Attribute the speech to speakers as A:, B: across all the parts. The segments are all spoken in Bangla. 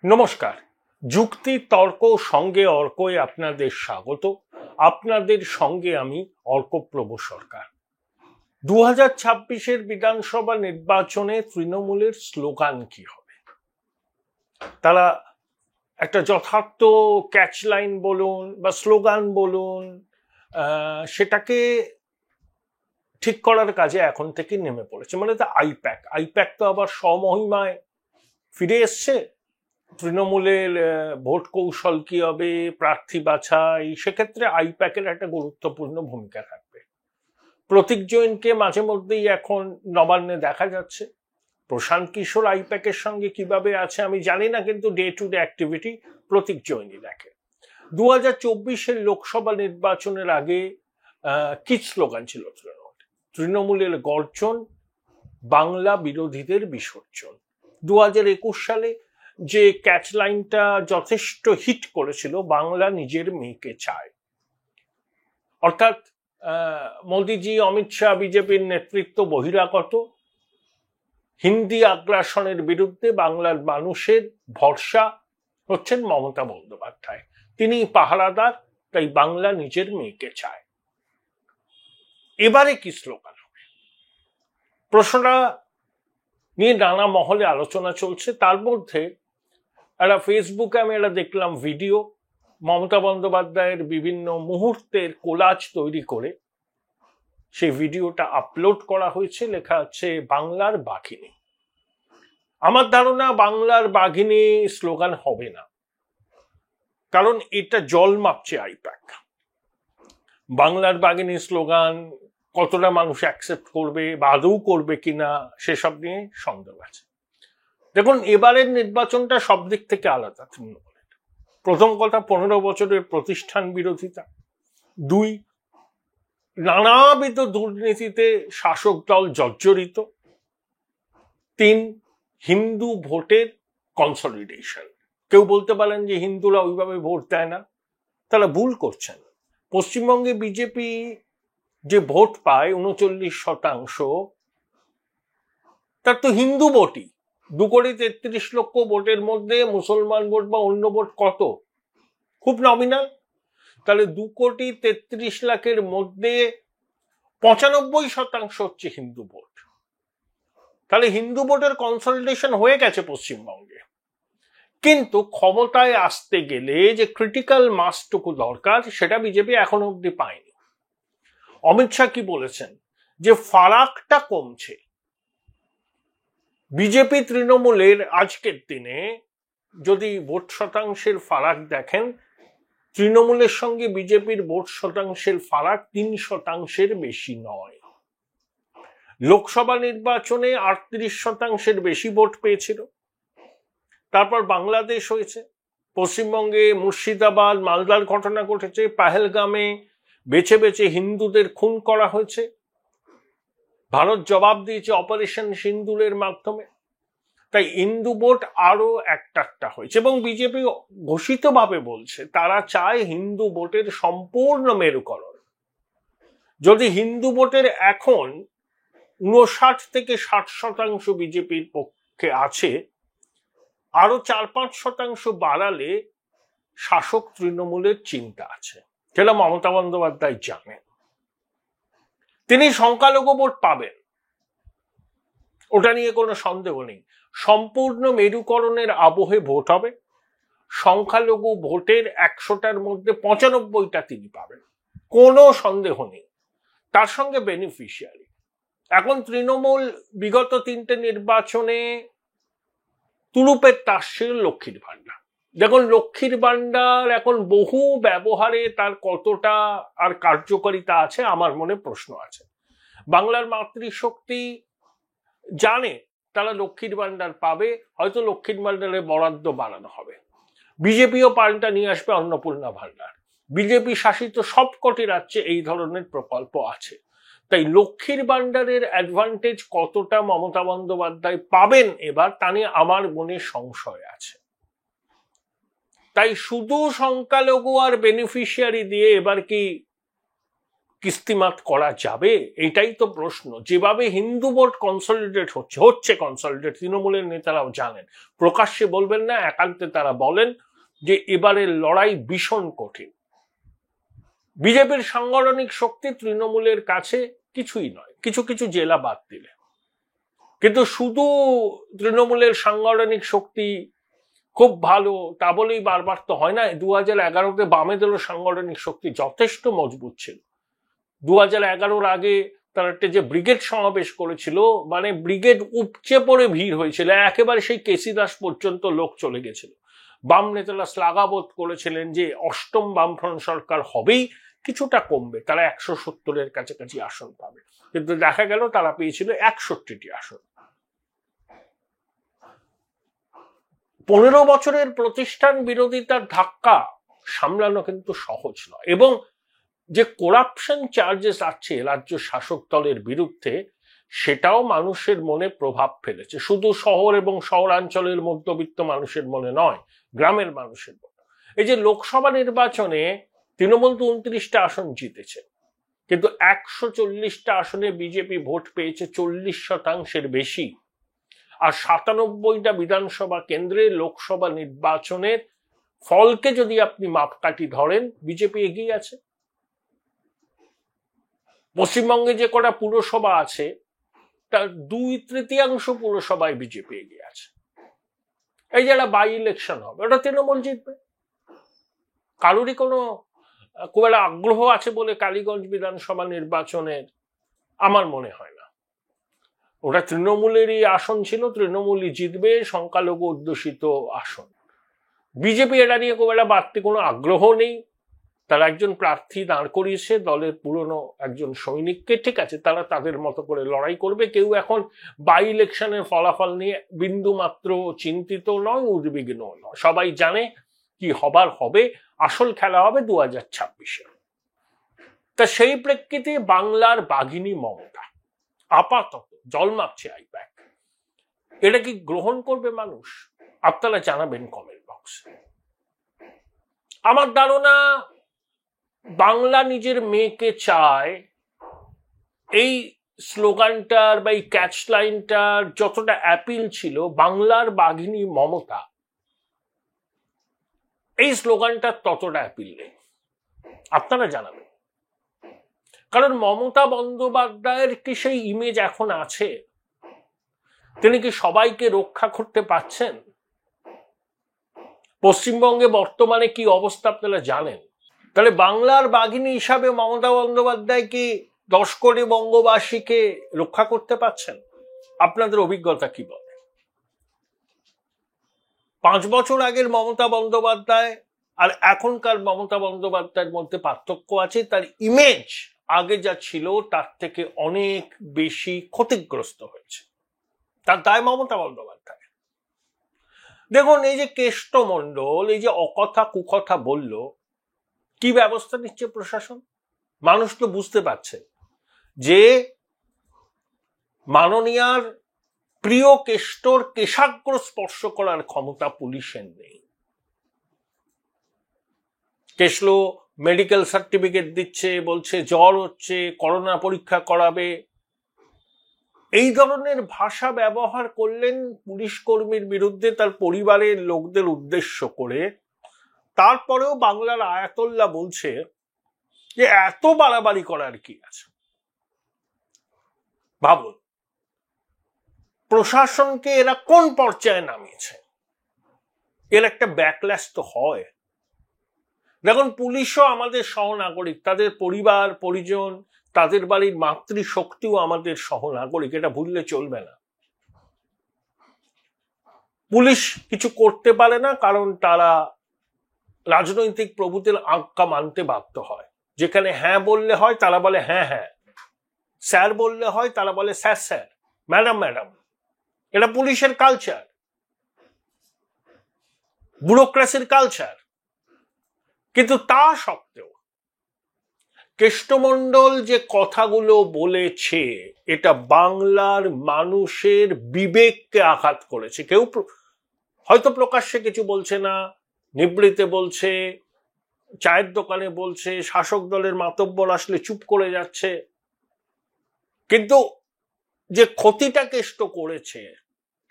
A: নমস্কার। যুক্তি তর্ক সঙ্গে অর্কয়ে আপনাদের স্বাগত। আপনাদের সঙ্গে আমি অর্কপ্রভ সরকার। 2026-এর বিধানসভা নির্বাচনে তৃণমূলের স্লোগান কি হবে? তারা একটা যথার্থ ক্যাচলাইন বলুন বা স্লোগান বলুন, সেটাকে ঠিক করার কাজে এখন থেকে নেমে পড়েছে। মানে তো আইপ্যাক তো আবার স্বমহিমায় ফিরে এসছে। তৃণমূলের ভোট কৌশল কি হবে, প্রার্থী বাছাই, সেক্ষেত্রে আইপ্যাকের একটা গুরুত্বপূর্ণ ভূমিকা থাকবে। প্রতীক জৈনকে মাঝে মধ্যেই এখন নবান্নে দেখা যাচ্ছে। প্রশান্ত কিশোর আইপ্যাকের সঙ্গে কিভাবে আছে আমি জানি না, কিন্তু ডে টু ডে অ্যাক্টিভিটি প্রতীক জৈনই দেখে। 2024-এর লোকসভা নির্বাচনের আগে কি স্লোগান ছিল তৃণমূলের গর্জন, বাংলা বিরোধীদের বিসর্জন। 2021 সালে যে ক্যাচ লাইনটা যথেষ্ট হিট করেছিল, বাংলা নিজের মেয়েকে চায়, অর্থাৎ মোদিজি, অমিত শাহ, বিজেপির নেতৃত্ব বহিরাগত, হিন্দি আগ্রাসনের বিরুদ্ধে বাংলার মানুষের ভরসা হচ্ছেন মমতা বন্দ্যোপাধ্যায়। তিনি পাহারাদার, তাই বাংলা নিজের মেয়েকে চায়। এবারে কি স্লোগান হবে, প্রশ্নটা নিয়ে নানা মহলে আলোচনা চলছে। তার মধ্যে একটা ফেসবুকে আমি দেখলাম ভিডিও, মমতা বন্দ্যোপাধ্যায়ের বিভিন্ন মুহূর্তের কোলাজ তৈরি করে সেই ভিডিওটা আপলোড করা হয়েছে। লেখা আছে বাংলার বাঘিনী। আমার ধারণা বাংলার বাঘিনী স্লোগান হবে না, কারণ এটা জল মাপছে আইপ্যাক। বাংলার বাঘিনী স্লোগান কতটা মানুষ অ্যাকসেপ্ট করবে বা আদৌ করবে কিনা সেসব নিয়ে সন্দেহ আছে। দেখুন, এবারের নির্বাচনটা সব দিক থেকে আলাদা তৃণমূলের। প্রথম কথা, 15 বছরের প্রতিষ্ঠান বিরোধিতা। 2, নানাবিধ দুর্নীতিতে শাসক দল জর্জরিত। 3, হিন্দু ভোটের কনসলিডেশন। কেউ বলতে পারেন যে হিন্দুরা ওইভাবে ভোট দেয় না, তারা ভুল করছেন। পশ্চিমবঙ্গে বিজেপি যে ভোট পায় 39%, তার তো হিন্দু ভোটই 2,33,00,000 ভোটের মধ্যে মুসলমান ভোট বা অন্য ভোট কত? খুব নমিনাল। তাহলে 2,33,00,000-এর মধ্যে 95% হচ্ছে হিন্দু ভোট। তাহলে হিন্দু ভোটের কনসলিডেশন হয়ে গেছে পশ্চিমবঙ্গে। কিন্তু ক্ষমতায় আসতে গেলে যে ক্রিটিক্যাল মাসটুকু দরকার, সেটা বিজেপি এখনো অব্দি পায়নি। অমিত শাহ কি বলেছেন? যে ফারাকটা কমছে। বিজেপি তৃণমূলের আজকের দিনে যদি ভোট শতাংশের ফারাক দেখেন, তৃণমূলের সঙ্গে বিজেপির ভোট শতাংশের ফারাক 3%-এর বেশি নয়। লোকসভা নির্বাচনে 38%-এর বেশি ভোট পেয়েছিল। তারপর বাংলাদেশ হয়েছে, পশ্চিমবঙ্গে মুর্শিদাবাদ, মালদার ঘটনা ঘটেছে, পাহেলগামে বেছে বেছে হিন্দুদের খুন করা হয়েছে। ভারত জবাব দিয়েছে অপারেশন সিন্দুরের মাধ্যমে। তাই হিন্দু ভোট আরো একটা হয়েছে, এবং বিজেপি ঘোষিতভাবে বলছে তারা চায় হিন্দু ভোটের সম্পূর্ণ মেরুকরণ। যদি হিন্দু ভোটের এখন 59 থেকে 60% বিজেপির পক্ষে আছে, আরো 4-5% বাড়ালে শাসক তৃণমূলের চিন্তা আছে, যেটা মমতা বন্দ্যোপাধ্যায় জানেন। তিনি সংখ্যালঘু ভোট পাবেন, ওটা নিয়ে কোনো সন্দেহ নেই। সম্পূর্ণ মেরুকরণের আবহে ভোট হবে। সংখ্যালঘু ভোটের 100টার মধ্যে 95টা তিনি পাবেন, কোনো সন্দেহ নেই। তার সঙ্গে বেনিফিশিয়ারি, এখন তৃণমূল বিগত 3টে নির্বাচনে তুরুপের তাস ছিল লক্ষ্মীর ভান্ডার। দেখুন, লক্ষ্মীর ভান্ডার এখন বহু ব্যবহারে তার কতটা আর কার্যকারিতা আছে আমার মনে প্রশ্ন আছে। বাংলার মাতৃশক্তি জানে তারা লক্ষ্মীর ভান্ডার পাবে, হয়তো লক্ষ্মীর ভান্ডারের বরাদ্দ বাড়ানো হবে। বিজেপিও পাল্টা নিয়ে আসবে অন্নপূর্ণা ভান্ডার। বিজেপি শাসিত সবকটি রাজ্যে এই ধরনের প্রকল্প আছে। তাই লক্ষ্মীর ভান্ডারের অ্যাডভান্টেজ কতটা মমতা বন্দ্যোপাধ্যায় পাবেন এবার, তা নিয়ে আমার মনে সংশয় আছে। তাই শুধু সংখ্যালঘু আর বেনিফিশিয়ারি দিয়ে এবার কি কিস্তিমাত করা যাবে? এটাই তো প্রশ্ন। যেভাবে হিন্দু ভোট কনসলিডেট হচ্ছে কনসলিডেট, তৃণমূলের নেতারাও জানেন, প্রকাশ্যে বলবেন না, একান্তে তারা বলেন যে এবারের লড়াই ভীষণ কঠিন। বিজেপির সাংগঠনিক শক্তি তৃণমূলের কাছে কিছুই নয়, কিছু কিছু জেলা বাদ দিলে। কিন্তু শুধু তৃণমূলের সাংগঠনিক শক্তি খুব ভালো তা বলেই বারবার তো হয় না। 2011-তে বামেদেরও সাংগঠনিক শক্তি যথেষ্ট মজবুত ছিল। 2011-র আগে তারা একটা যে ব্রিগেড সমাবেশ করেছিল, মানে ব্রিগেড উপচে পড়ে ভিড় হয়েছিল, একেবারে সেই কেসি দাস পর্যন্ত লোক চলে গেছিল। বাম নেতারা শ্লাঘাবোধ করেছিলেন যে অষ্টম বামফ্রন্ট সরকার হবেই, কিছুটা কমবে, তারা 170-এর কাছাকাছি আসন পাবে। কিন্তু দেখা গেল তারা পেয়েছিল 61টি আসন। 15 বছরের প্রতিষ্ঠান বিরোধিতার ধাক্কা সামলানো কিন্তু সহজ নয়। এবং যে করাপশন চার্জেস আছে রাজ্য শাসক দলের বিরুদ্ধে, সেটাও মানুষের মনে প্রভাব ফেলেছে। শুধু শহর এবং শহরাঞ্চলের মধ্যবিত্ত মানুষের মনে নয়, গ্রামের মানুষের মনে। এই যে লোকসভা নির্বাচনে তৃণমূল তো 29টা আসন জিতেছে, কিন্তু 140টা আসনে বিজেপি ভোট পেয়েছে 40% বেশি। আর 97টা বিধানসভা কেন্দ্রে লোকসভা নির্বাচনের ফলকে যদি আপনি মাপকাঠি ধরেন, বিজেপি এগিয়ে আছে। পশ্চিমবঙ্গে যে কটা পুরসভা আছে তার 2/3 পুরসভায় বিজেপি এগিয়ে আছে। এই যারা বাই ইলেকশন হবে, ওটা তৃণমূল জিতবে। কারোরই কোনো খুব একটা আগ্রহ আছে বলে কালীগঞ্জ বিধানসভা নির্বাচনের আমার মনে হয় না। ওটা তৃণমূলেরই আসন ছিল, তৃণমূলই জিতবে, সংখ্যালঘু অধ্যুষিত আসন। বিজেপি এটা নিয়ে খুব একটা বাড়তি কোনো আগ্রহ নেই। তারা একজন প্রার্থী দাঁড় করিয়েছে, দলের পুরনো একজন সৈনিককে, ঠিক আছে, তারা তাদের মতো করে লড়াই করবে। কেউ এখন বাই ইলেকশনের ফলাফল নিয়ে বিন্দু মাত্র চিন্তিত নয়, উদ্বিগ্ন নয়। সবাই জানে কি হবার হবে, আসল খেলা হবে 2026-এ। তা সেই প্রেক্ষিতে বাংলার বাঘিনী মমতা আপাতত জল মাপছে আইপ্যাক, এটা কি গ্রহণ করবে মানুষ? আপনারা জানাবেন কমেন্ট বক্সে। আমার ধারণা বাংলা নিজের মেয়েকে চায়, এই স্লোগানটার বা এই ক্যাচ লাইনটার যতটা অ্যাপিল ছিল, বাংলার বাঘিনী মমতা, এই স্লোগানটার ততটা অ্যাপিল নেই। আপনারা জানাবেন, কারণ মমতা বন্দ্যোপাধ্যায়ের কি সেই ইমেজ এখন আছে? তিনি কি সবাইকে রক্ষা করতে পারছেন? পশ্চিমবঙ্গে বর্তমানে কি অবস্থা আপনারা জানেন। তাহলে বাংলার বাঘিনী হিসাবে মমতা বন্দ্যোপাধ্যায় কি 10 কোটি বঙ্গবাসীকে রক্ষা করতে পারছেন? আপনাদের অভিজ্ঞতা কি বলে? 5 বছর আগের মমতা বন্দ্যোপাধ্যায় আর এখনকার মমতা বন্দ্যোপাধ্যায়ের মধ্যে পার্থক্য আছে। তার ইমেজ আগে যা ছিল তার থেকে অনেক বেশি ক্ষতিগ্রস্ত হয়েছে। তার দায় মমতা বন্দ্যোপাধ্যায়। দেখুন, এই যে কেষ্টমণ্ডল এই যে অকথা কুকথা বলল, কি ব্যবস্থা নিচ্ছে প্রশাসন? মানুষ তো বুঝতে পারছে যে মাননীয়ার প্রিয় কেষ্টর কেশাগ্র স্পর্শ করার ক্ষমতা পুলিশের নেই। কেশলো মেডিকেল সার্টিফিকেট দিচ্ছে, বলছে জ্বর হচ্ছে, করোনা পরীক্ষা করাবে, এই ধরনের ভাষা ব্যবহার করলেন পুলিশ কর্মীর বিরুদ্ধে তার পরিবারের লোকদের উদ্দেশ্য করে। তারপরেও বাংলার আয়াতুল্লাহ বলছে যে এত বাড়াবাড়ি করার কি আছে। ভাবুন, প্রশাসনকে এরা কোন পর্যায়ে নামিয়েছে। এর একটা ব্যাকল্যাশ তো হয়। দেখুন, পুলিশও আমাদের সহনাগরিক, তাদের পরিবার পরিজন, তাদের বাড়ির মাতৃশক্তিও আমাদের সহনাগরিক, এটা ভুললে চলবে না। পুলিশ কিছু করতে পারে না কারণ তারা রাজনৈতিক প্রভুদের আজ্ঞা মানতে বাধ্য হয়। যেখানে হ্যাঁ বললে হয় তারা বলে হ্যাঁ হ্যাঁ, স্যার বললে হয় তারা বলে স্যার স্যার, ম্যাডাম ম্যাডাম। এটা পুলিশের কালচার, ব্যুরোক্রেসির কালচার। কিন্তু তা সত্ত্বেও কেষ্টমণ্ডল যে কথাগুলো বলেছে, এটা বাংলার মানুষের বিবেককে আঘাত করেছে। কেউ হয়তো প্রকাশ্যে কিছু বলছে না, নিবৃতে বলছে, চায়ের দোকানে বলছে, শাসক দলের মাতব্বর আসলে চুপ করে যাচ্ছে, কিন্তু যে ক্ষতিটা কেষ্ট করেছে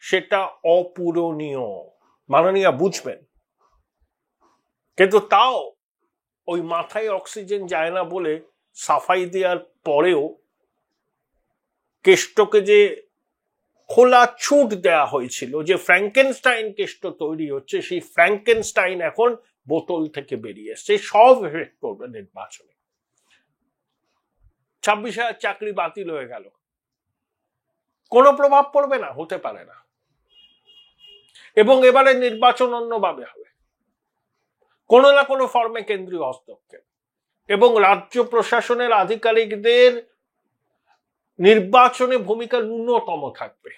A: সেটা অপূরণীয়, মাননীয়া বুঝবেন। কিন্তু তাও ওই মাথায় অক্সিজেন যায় না বলে সাফাই দেওয়ার পরেও কেষ্টকে যে খোলা ছুট দেয়া হয়েছিল, যে ফ্র্যাঙ্কেনস্টাইন কেষ্ট তৈরি হচ্ছে, সেই ফ্র্যাঙ্কেনস্টাইন এখন বোতল থেকে বেরিয়ে এসছে। সব এফেক্ট করবে নির্বাচনে। 26,000 চাকরি বাতিল হয়ে গেল, কোনো প্রভাব পড়বে না, হতে পারে না। এবং এবারে নির্বাচন অন্যভাবে হবে, কোনো না কোনো ফর্মে কেন্দ্রীয় হস্তক্ষেপ, এবং রাজ্য প্রশাসনের আধিকারিকদের নির্বাচনে ভূমিকা ন্যূনতম থাকবে।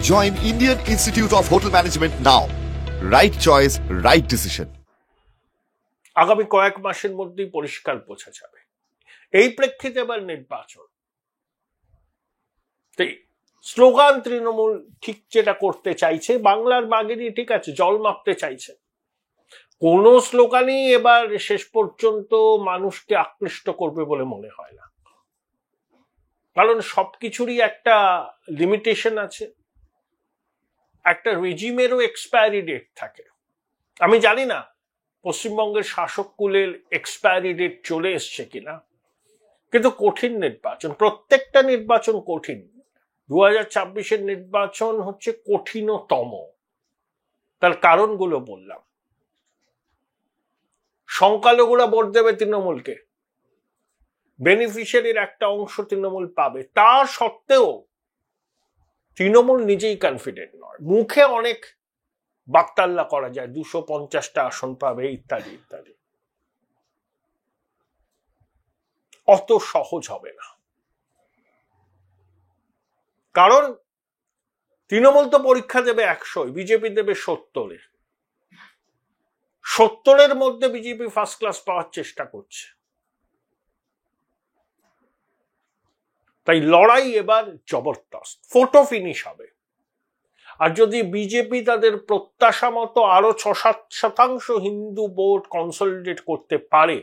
B: Join Indian Institute of Hotel Management now. Right choice, right decision.
A: আগামী কয়েক মাসের মধ্যেই পরিষ্কার বোঝা যাবে। এই প্রেক্ষিতে এবার নির্বাচন, স্লোগান তৃণমূল ঠিক যেটা করতে চাইছে, বাংলার বাগেরই ঠিক আছে, জল মাপতে চাইছে। কোন স্লোগানই এবার শেষ পর্যন্ত মানুষকে আকৃষ্ট করবে বলে মনে হয় না, কারণ সবকিছুরই একটা লিমিটেশন আছে, একটা রেজিমেরও এক্সপায়ারি ডেট থাকে। আমি জানি না পশ্চিমবঙ্গের শাসক কুলের এক্সপায়ারি ডেট চলে এসছে কিনা, কিন্তু কঠিন নির্বাচন, প্রত্যেকটা নির্বাচন কঠিন। 2024-এর নির্বাচন হচ্ছে কঠিনতম। তার কারণগুলো বললাম। সংখ্যালঘুরা ভোট দেবে তৃণমূলকে, বেনিফিশিয়ারির একটা অংশ তৃণমূল পাবে, তা সত্ত্বেও তৃণমূল নিজেই কনফিডেন্ট নয়। মুখে অনেক বাকতাল্লা করা যায়, 250টা আসন পাবে ইত্যাদি ইত্যাদি, অত সহজ হবে না। কারণ তৃণমূল তো পরীক্ষা দেবে 100, বিজেপি দেবে 70। 70-এর মধ্যে বিজেপি ফার্স্ট ক্লাস পাওয়ার চেষ্টা করছে। তাই লড়াই এবার জবরদস্ত, ফটো ফিনিশ হবে। আর যদি বিজেপি তাদের প্রত্যাশা মতো আরো 6-7% হিন্দু ভোট কনসলিডেট করতে পারে,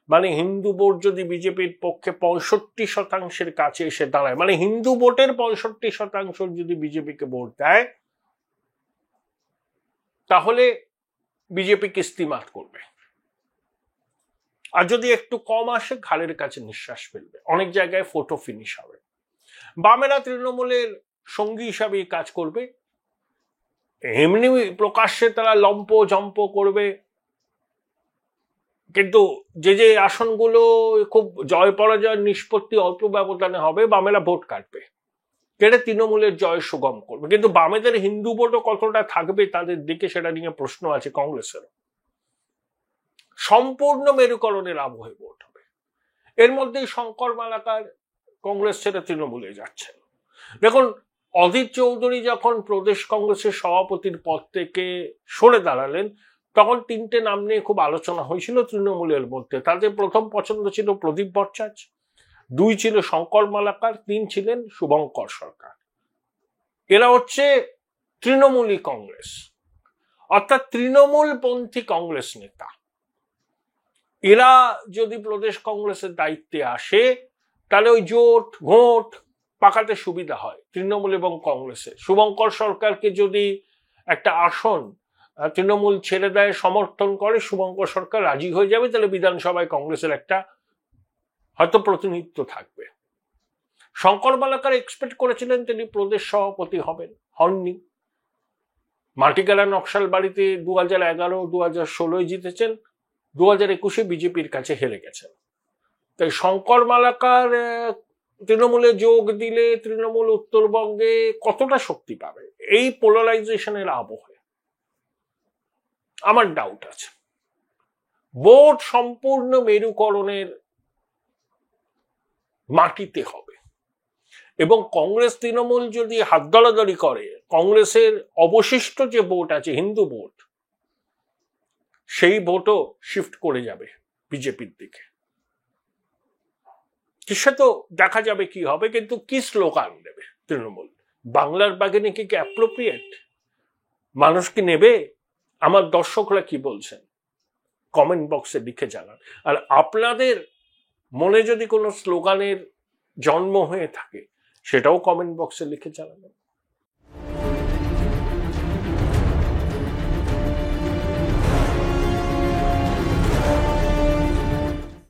A: মানে হিন্দু ভোট যদি বিজেপির পক্ষে 65%-এর কাছে এসে দাঁড়ায়, মানে হিন্দু ভোটের 65% যদি বিজেপিকে ভোট দেয়, তাহলে বিজেপি কিস্তিমাত করবে। আর যদি একটু কম আসে, ঘাড়ের কাছে নিঃশ্বাস ফেলবে। অনেক জায়গায় ফটো ফিনিশ হবে। বামেরা তৃণমূলের সঙ্গী হিসাবে কাজ করবে, এমনি প্রকাশ্যে তারা লম্প জম্প করবে, কিন্তু যে যে আসনগুলো খুব জয় পরাজয়ের নিষ্পত্তি অল্প ব্যবধানে হবে, বামেরা ভোট কাটবে, কেটে তৃণমূলের জয় সুগম করবে। কিন্তু বামেদের হিন্দু ভোটও কতটা থাকবে তাদের দিকে, সেটা নিয়ে প্রশ্ন আছে কংগ্রেসের। সম্পূর্ণ মেরুকরণের আবহে ভোট হবে। এর মধ্যেই শঙ্কর মালাকার কংগ্রেস ছেড়ে তৃণমূলে যাচ্ছে। দেখুন, অধীর চৌধুরী যখন প্রদেশ কংগ্রেসের সভাপতির পদ থেকে সরে দাঁড়ালেন, তখন 3টে নাম নিয়ে খুব আলোচনা হয়েছিল তৃণমূলের মধ্যে। তাদের প্রথম পছন্দ ছিল প্রদীপ ভট্টাচার্য, 2 ছিল শঙ্কর মালাকার, 3 ছিলেন শুভঙ্কর সরকার। এরা হচ্ছে তৃণমূলী কংগ্রেস, অর্থাৎ তৃণমূলপন্থী কংগ্রেস নেতা। এরা যদি প্রদেশ কংগ্রেসের দায়িত্বে আসে, তাহলে ওই জোট ঘোট পাকাতে সুবিধা হয় তৃণমূল এবং কংগ্রেসের। শুভঙ্কর সরকারকে যদি একটা আসন তৃণমূল ছেড়ে দেয়, সমর্থন করে, শুভঙ্কর সরকার রাজি হয়ে যাবে, তাহলে বিধানসভায় কংগ্রেসের একটা হয়তো প্রতিনিধিত্ব থাকবে। শঙ্কর মালাকার এক্সপেক্ট করেছিলেন তিনি প্রদেশ সভাপতি হবেন, হননি। মাটিগাড়া নকশাল বাড়িতে 2011, 2016 জিতেছেন, 2021 বিজেপির কাছে হেরে গেছেন। তাই শঙ্কর মালাকার তৃণমূলে যোগ দিলে তৃণমূল উত্তরবঙ্গে কতটা শক্তি পাবে, এই পোলারাইজেশনের আবহে আমার ডাউট আছে। ভোট সম্পূর্ণ মেরুকরণের মাটিতে হবে, এবং কংগ্রেস তৃণমূল যদি হাত দলাদলি করে, কংগ্রেসের অবশিষ্ট যে ভোট আছে হিন্দু ভোট, সেই ভোটও শিফট করে যাবে বিজেপির দিকে। সে তো দেখা যাবে কি হবে। কিন্তু কি স্লোগান দেবে তৃণমূল? বাংলার বাগানে কি অ্যাপ্রোপ্রিয়েট? মানুষ কি নেবে? আমার দর্শকরা কি বলছেন কমেন্ট বক্সে লিখে জানান। আর আপনাদের মনে যদি কোনো স্লোগানের জন্ম হয়ে থাকে সেটাও কমেন্ট বক্সে লিখে জানাবেন।